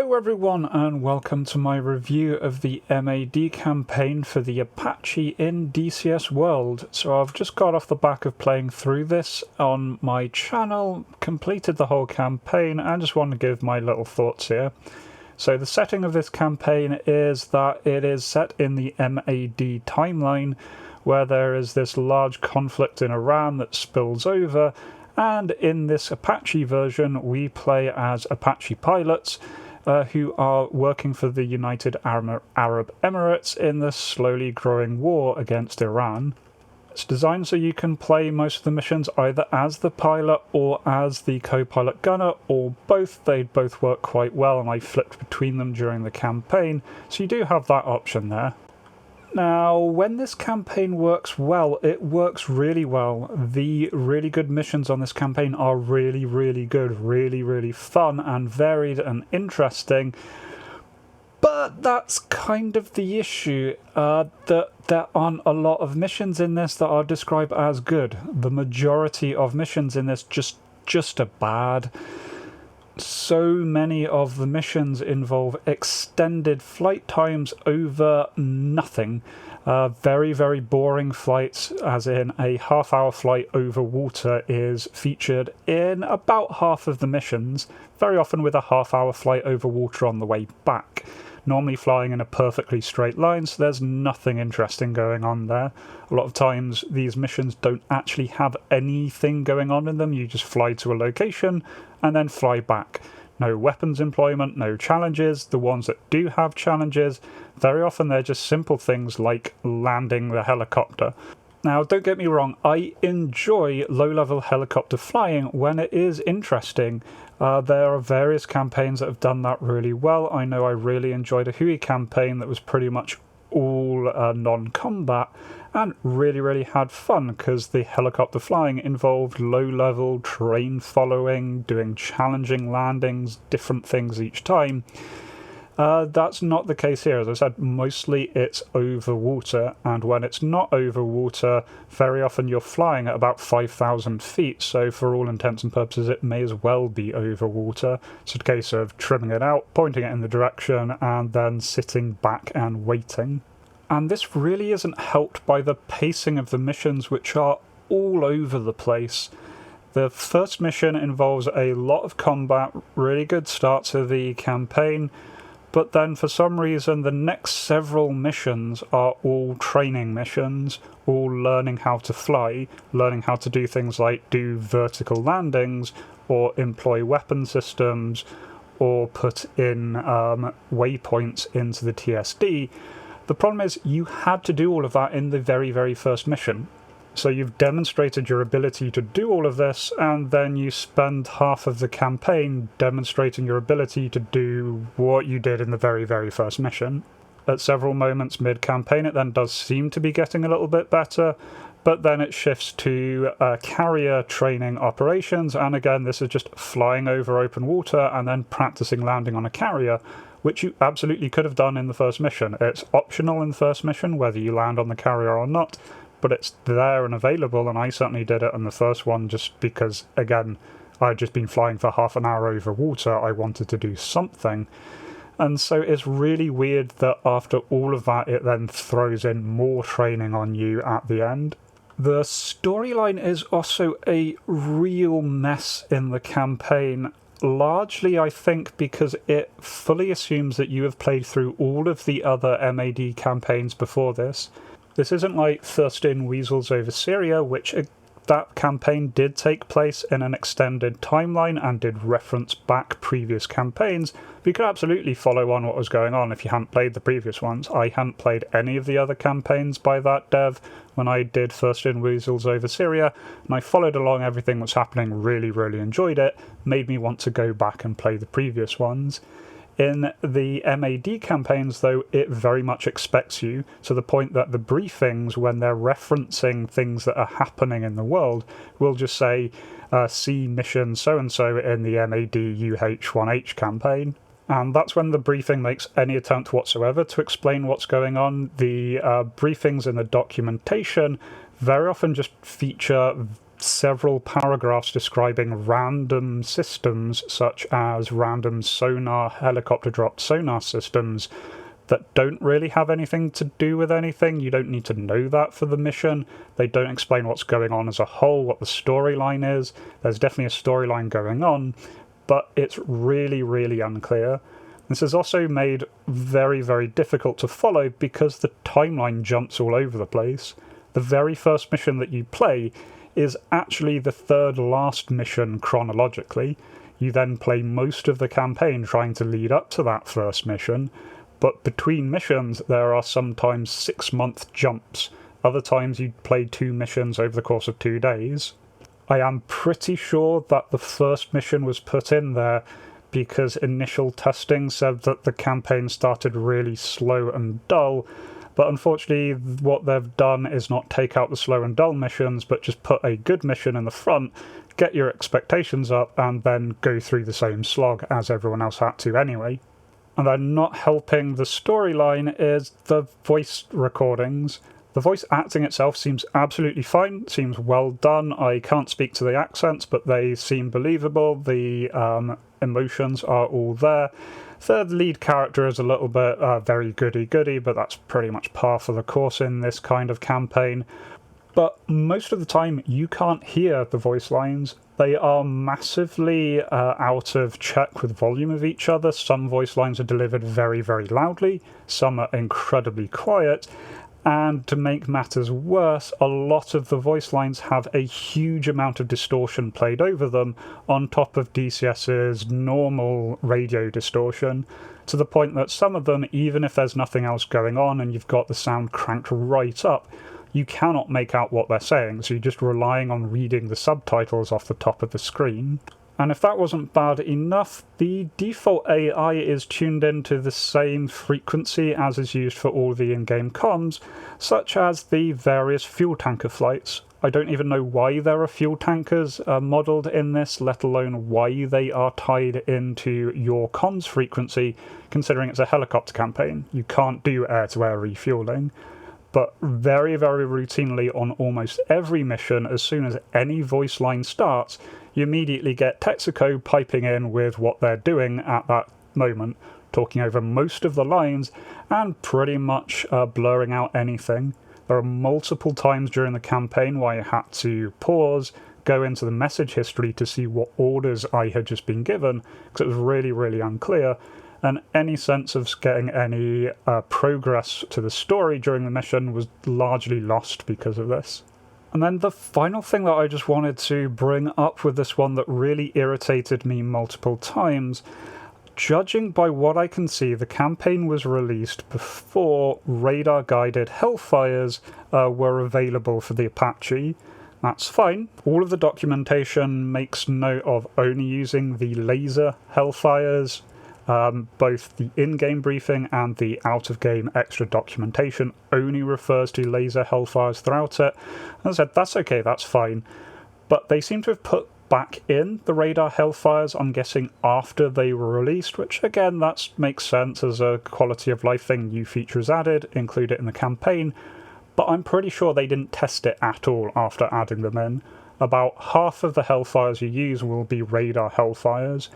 Hello everyone and welcome to my review of the MAD campaign for the Apache in DCS World. So I've just got off the back of playing through this on my channel, completed the whole campaign, and just want to give my little thoughts here. So the setting of this campaign is that it is set in the MAD timeline, where there is this large conflict in Iran that spills over, and in this Apache version we play as Apache pilots who are working for the United Arab Emirates in the slowly growing war against Iran. It's designed so you can play most of the missions either as the pilot or as the co-pilot gunner, or both. They both work quite well, and I flipped between them during the campaign, so you do have that option there. Now, when this campaign works well, it works really well. The really good missions on this campaign are really good, really fun and varied and interesting. But that's kind of the issue, that there aren't a lot of missions in this that are described as good. The majority of missions in this just are bad. So many of the missions involve extended flight times over nothing. Very boring flights, as in a half-hour flight over water is featured in about half of the missions, very often with a half-hour flight over water on the way back. Normally flying in a perfectly straight line, so there's nothing interesting going on there. A lot of times these missions don't actually have anything going on in them. You just fly to a location and then fly back. No weapons employment, no challenges. The ones that do have challenges, very often they're just simple things like landing the helicopter. Now, don't get me wrong, I enjoy low-level helicopter flying when it is interesting. There are various campaigns that have done that really well. I know I really enjoyed a Huey campaign that was pretty much all non-combat, and really had fun because the helicopter flying involved low-level train following, doing challenging landings, different things each time. That's not the case here. As I said, mostly it's over water, and when it's not over water, very often you're flying at about 5,000 feet, so for all intents and purposes it may as well be over water. It's a case of trimming it out, pointing it in the direction, and then sitting back and waiting. And this really isn't helped by the pacing of the missions, which are all over the place. The first mission involves a lot of combat, really good start to the campaign, but then for some reason the next several missions are all training missions, all learning how to fly, learning how to do things like do vertical landings, or employ weapon systems, or put in waypoints into the TSD. The problem is you had to do all of that in the very first mission. So you've demonstrated your ability to do all of this, and then you spend half of the campaign demonstrating your ability to do what you did in the very first mission. At several moments mid-campaign it then does seem to be getting a little bit better, but then it shifts to carrier training operations, and again this is just flying over open water and then practicing landing on a carrier, which you absolutely could have done in the first mission. It's optional in the first mission whether you land on the carrier or not, but it's there and available, and I certainly did it in the first one just because, again, I'd just been flying for half an hour over water. I wanted to do something. And so it's really weird that after all of that it then throws in more training on you at the end. The storyline is also a real mess in the campaign. Largely, I think, because it fully assumes that you have played through all of the other MAD campaigns before this. This isn't like First in Weasels over Syria, which that campaign did take place in an extended timeline and did reference back previous campaigns. You could absolutely follow on what was going on if you hadn't played the previous ones. I hadn't played any of the other campaigns by that dev when I did First in Weasels over Syria, and I followed along everything that's happening, really enjoyed it, made me want to go back and play the previous ones. In the MAD campaigns, though, it very much expects you, to the point that the briefings, when they're referencing things that are happening in the world, will just say, see mission so-and-so in the MAD UH-1H campaign. And that's when the briefing makes any attempt whatsoever to explain what's going on. The briefings in the documentation very often just feature several paragraphs describing random systems such as random sonar, helicopter dropped sonar systems that don't really have anything to do with anything. You don't need to know that for the mission. They don't explain what's going on as a whole, what the storyline is. There's definitely a storyline going on, but it's really, really unclear. This is also made very, very difficult to follow because the timeline jumps all over the place. The very first mission that you play is actually the third last mission chronologically. You then play most of the campaign trying to lead up to that first mission, but between missions there are sometimes 6-month jumps. Other times you play 2 missions over the course of 2 days. I am pretty sure that the first mission was put in there because initial testing said that the campaign started really slow and dull, but unfortunately what they've done is not take out the slow and dull missions, but just put a good mission in the front, get your expectations up, and then go through the same slog as everyone else had to anyway. And then not helping the storyline is the voice recordings. The voice acting itself seems absolutely fine, seems well done. I can't speak to the accents, but they seem believable. The emotions are all there. Third lead character is a little bit very goody-goody, but that's pretty much par for the course in this kind of campaign. But most of the time you can't hear the voice lines. They are massively out of check with volume of each other. Some voice lines are delivered very, very loudly, some are incredibly quiet, and to make matters worse, a lot of the voice lines have a huge amount of distortion played over them on top of DCS's normal radio distortion, to the point that some of them, even if there's nothing else going on and you've got the sound cranked right up, you cannot make out what they're saying, so you're just relying on reading the subtitles off the top of the screen. And if that wasn't bad enough, the default AI is tuned into the same frequency as is used for all the in-game comms, such as the various fuel tanker flights. I don't even know why there are fuel tankers modelled in this, let alone why they are tied into your comms frequency, considering it's a helicopter campaign. You can't do air-to-air refueling. But very, very routinely on almost every mission, as soon as any voice line starts, you immediately get Texaco piping in with what they're doing at that moment, talking over most of the lines and pretty much blurring out anything. There are multiple times during the campaign where I had to pause, go into the message history to see what orders I had just been given, because it was really, really unclear. And any sense of getting any progress to the story during the mission was largely lost because of this. And then the final thing that I just wanted to bring up with this one that really irritated me multiple times, judging by what I can see, the campaign was released before radar-guided Hellfires were available for the Apache. That's fine. All of the documentation makes note of only using the laser Hellfires. Both the in-game briefing and the out-of-game extra documentation only refers to laser Hellfires throughout it. As I said, that's okay, that's fine. But they seem to have put back in the radar Hellfires, I'm guessing, after they were released, which again, that makes sense as a quality of life thing. New features added, include it in the campaign. But I'm pretty sure they didn't test it at all after adding them in. About half of the Hellfires you use will be radar Hellfires.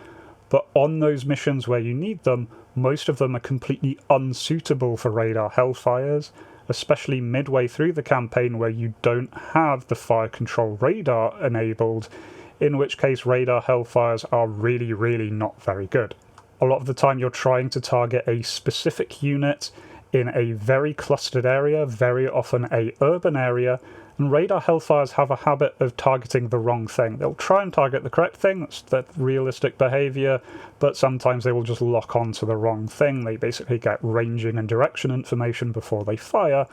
But on those missions where you need them, most of them are completely unsuitable for radar Hellfires, especially midway through the campaign where you don't have the fire control radar enabled, in which case radar Hellfires are really, really not very good. A lot of the time you're trying to target a specific unit in a very clustered area, very often a urban area, and radar Hellfires have a habit of targeting the wrong thing. They'll try and target the correct thing, that's their realistic behaviour, but sometimes they will just lock on to the wrong thing. They basically get ranging and direction information before they fire.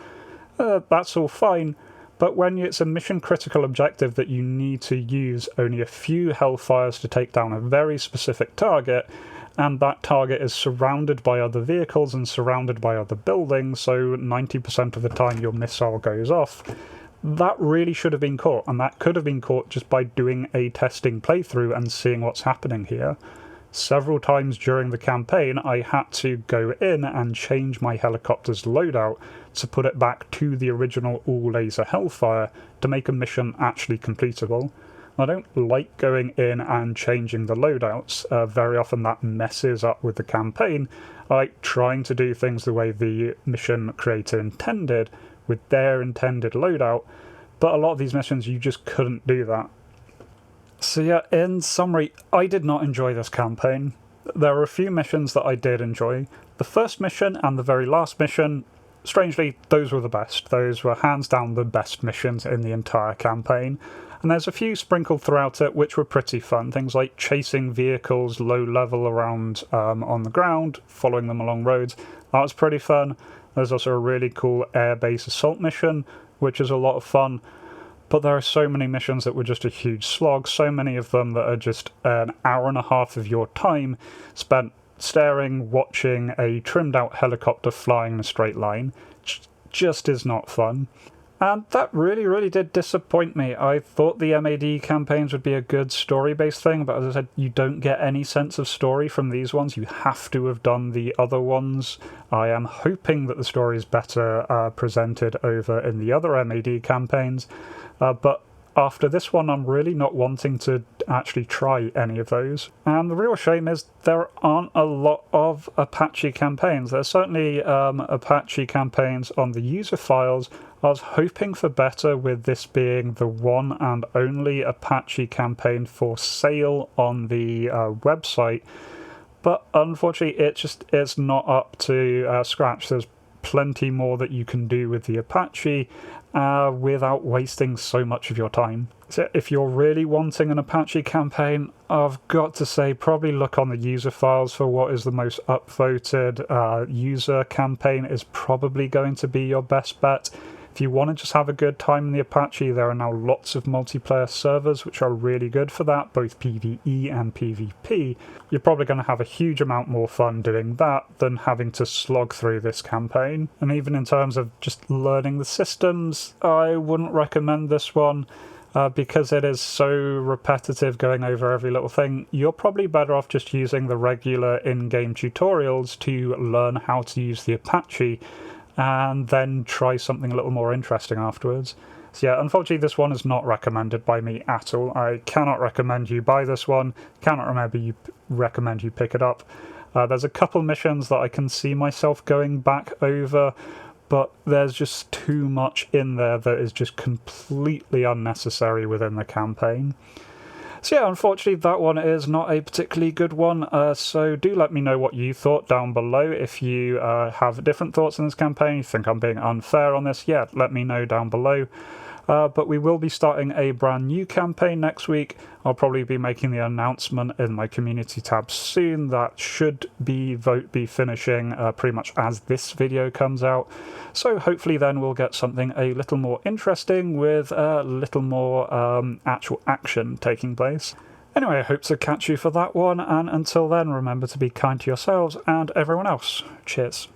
That's all fine, but when it's a mission-critical objective that you need to use only a few Hellfires to take down a very specific target, and that target is surrounded by other vehicles and surrounded by other buildings, so 90% of the time your missile goes off, that really should have been caught, and that could have been caught just by doing a testing playthrough and seeing what's happening here. several times during the campaign I had to go in and change my helicopter's loadout to put it back to the original all-laser Hellfire to make a mission actually completable. I don't like going in and changing the loadouts. Very often that messes up with the campaign. I like trying to do things the way the mission creator intended, with their intended loadout, but a lot of these missions you just couldn't do that. So yeah, in summary, I did not enjoy this campaign. There are a few missions that I did enjoy. The first mission and the very last mission, strangely, those were the best. Those were hands down the best missions in the entire campaign. And there's a few sprinkled throughout it which were pretty fun. Things like chasing vehicles low level around on the ground, following them along roads. That was pretty fun. There's also a really cool airbase assault mission, which is a lot of fun. But there are so many missions that were just a huge slog, so many of them that are just an hour and a half of your time spent staring, watching a trimmed out helicopter flying in a straight line. Just is not fun. And that really did disappoint me. I thought the MAD campaigns would be a good story-based thing, but as I said, you don't get any sense of story from these ones. You have to have done the other ones. I am hoping that the story is better presented over in the other MAD campaigns, but after this one, I'm really not wanting to actually try any of those. And the real shame is there aren't a lot of Apache campaigns. There's certainly Apache campaigns on the user files. I was hoping for better with this being the one and only Apache campaign for sale on the website, but unfortunately it's not up to scratch. There's plenty more that you can do with the Apache without wasting so much of your time. So if you're really wanting an Apache campaign, I've got to say probably look on the user files for what is the most upvoted user campaign is probably going to be your best bet. If you want to just have a good time in the Apache, there are now lots of multiplayer servers which are really good for that, both PvE and PvP. You're probably going to have a huge amount more fun doing that than having to slog through this campaign. And even in terms of just learning the systems, I wouldn't recommend this one. Because it is so repetitive going over every little thing, you're probably better off just using the regular in-game tutorials to learn how to use the Apache and then try something a little more interesting afterwards. So yeah, unfortunately this one is not recommended by me at all. I cannot recommend you buy this one, cannot recommend you pick it up. There's a couple missions that I can see myself going back over, but there's just too much in there that is just completely unnecessary within the campaign. So yeah, unfortunately that one is not a particularly good one, so do let me know what you thought down below. If you have different thoughts on this campaign, you think I'm being unfair on this, yeah, let me know down below. But we will be starting a brand new campaign next week. I'll probably be making the announcement in my community tab soon. That should be finishing pretty much as this video comes out. So hopefully then we'll get something a little more interesting with a little more actual action taking place. Anyway, I hope to catch you for that one, and until then, remember to be kind to yourselves and everyone else. Cheers.